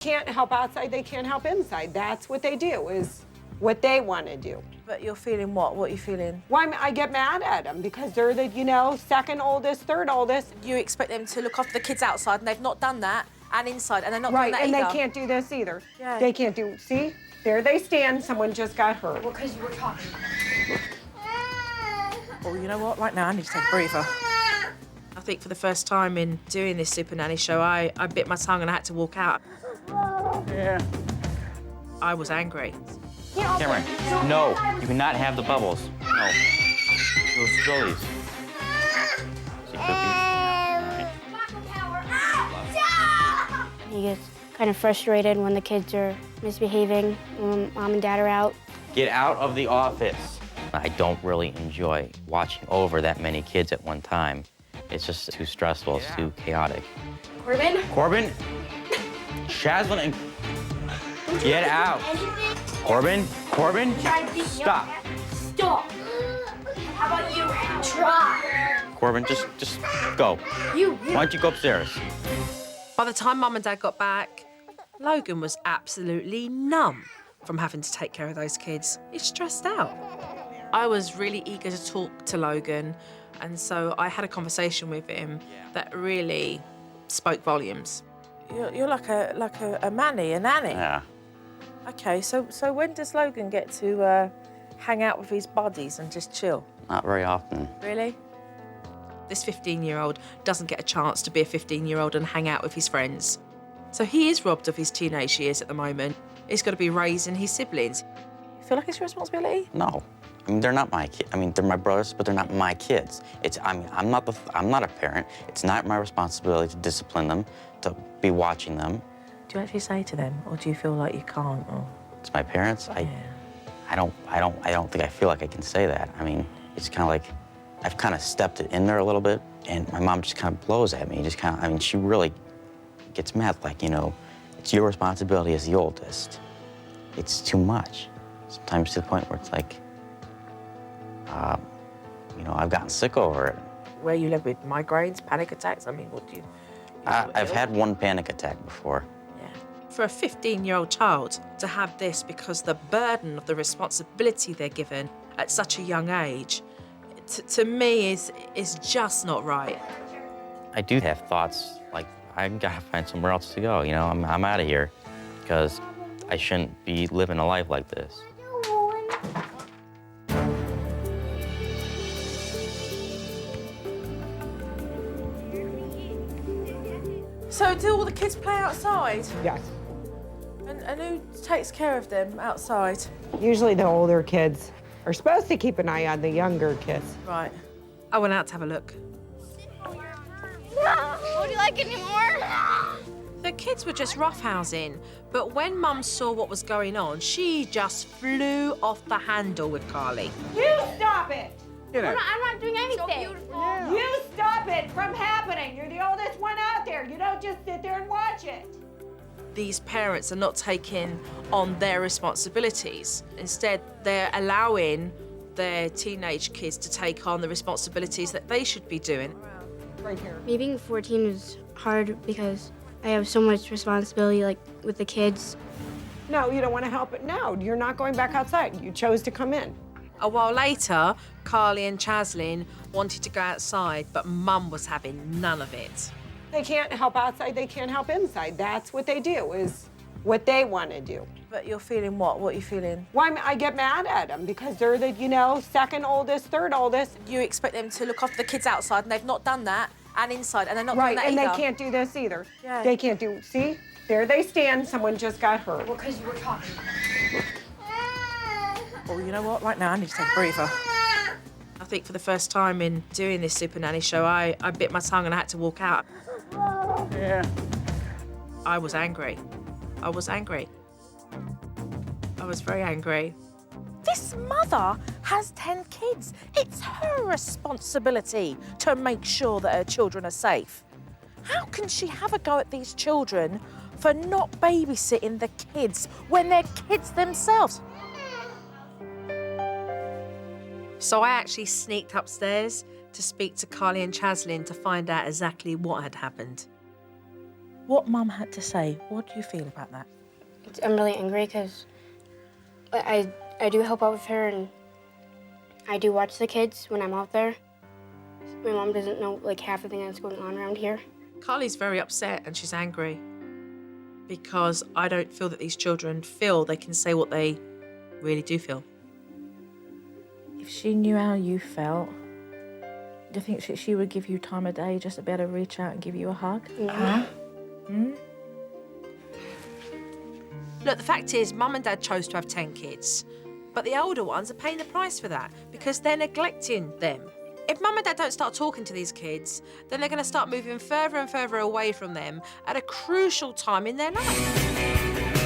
Can't help outside, they can't help inside. That's what they do, is what they want to do. But you're feeling what? What are you feeling? Well, I get mad at them because they're the, second oldest, third oldest. You expect them to look after the kids outside, and they've not done that, and inside, and they're not doing that and either. they can't do this either. Yeah. They can't do, see? There they stand, someone just got hurt. Well, because you were talking. Well, you know what? Right now, I need to take a breather. I think for the first time in doing this Supernanny show, I bit my tongue and I had to walk out. Yeah. I was angry. Cameron, no, you cannot have the bubbles. No. Those spillies. See, Cookie? He gets kind of frustrated when the kids are misbehaving, when mom and dad are out. Get out of the office. I don't really enjoy watching over that many kids at one time. It's just too stressful, it's too chaotic. Corbin? Corbin? Chaslyn and... Get out. Corbin? Corbin? Stop. Stop. How about you try? Corbin, just go. You. Why don't you go upstairs? By the time Mum and Dad got back, Logan was absolutely numb from having to take care of those kids. He's stressed out. I was really eager to talk to Logan, and so I had a conversation with him that really spoke volumes. You're like a nanny. Yeah. Okay, so when does Logan get to hang out with his buddies and just chill? Not very often. Really? This 15-year-old doesn't get a chance to be a 15-year-old and hang out with his friends. So he is robbed of his teenage years at the moment. He's got to be raising his siblings. You feel like it's your responsibility? No. I mean, they're not my kids. I mean, they're my brothers, but they're not my kids. I'm not a parent. It's not my responsibility to discipline them, to be watching them. Do you actually say to them, or do you feel like you can't? Or... It's my parents. Yeah. I don't think I feel like I can say that. I mean, it's kind of like I've kind of stepped it in there a little bit, and my mom just kind of blows at me. Just kind of, I mean, she really gets mad. Like, it's your responsibility as the oldest. It's too much. Sometimes to the point where it's like, I've gotten sick over it. Where you live with migraines, panic attacks? I mean, what do you... I've had one panic attack before. Yeah. For a 15-year-old child to have this because the burden of the responsibility they're given at such a young age, to me, is just not right. I do have thoughts like, I gotta find somewhere else to go, I'm out of here, because I shouldn't be living a life like this. So do all the kids play outside? Yes. And who takes care of them outside? Usually the older kids are supposed to keep an eye on the younger kids. Right. I went out to have a look. Would you like any more? The kids were just roughhousing, but when Mum saw what was going on, she just flew off the handle with Carly. You stop it! I'm not doing anything. So You stop it from happening. You're the oldest one out there. You don't just sit there and watch it. These parents are not taking on their responsibilities. Instead, they're allowing their teenage kids to take on the responsibilities that they should be doing. Right here. Me being 14 is hard because I have so much responsibility, like, with the kids. No, you don't want to help it. No, you're not going back outside. You chose to come in. A while later, Carley and Chaslyn wanted to go outside, but Mum was having none of it. They can't help outside, they can't help inside. That's what they do, is what they want to do. But you're feeling what? What are you feeling? Well, I get mad at them because they're the, second oldest, third oldest. You expect them to look after the kids outside, and they've not done that, and inside, and they're not doing that and either. they can't do this either. Yeah. They can't do, see? There they stand, someone just got hurt. Well, because you were talking. Well, you know what? Right now, I need to take a breather. I think for the first time in doing this Supernanny show, I bit my tongue and I had to walk out. Yeah. I was angry. I was angry. I was very angry. This mother has 10 kids. It's her responsibility to make sure that her children are safe. How can she have a go at these children for not babysitting the kids when they're kids themselves? So I actually sneaked upstairs to speak to Carley and Chaslyn to find out exactly what had happened. what Mum had to say, what do you feel about that? I'm really angry because I do help out with her, and I do watch the kids when I'm out there. My mom doesn't know like half the thing that's going on around here. Carly's very upset and she's angry because I don't feel that these children feel they can say what they really do feel. If she knew how you felt, do you think she would give you time of day just to be able to reach out and give you a hug? Yeah. Look, the fact is, Mum and Dad chose to have 10 kids, but the older ones are paying the price for that because they're neglecting them. If Mum and Dad don't start talking to these kids, then they're going to start moving further and further away from them at a crucial time in their life.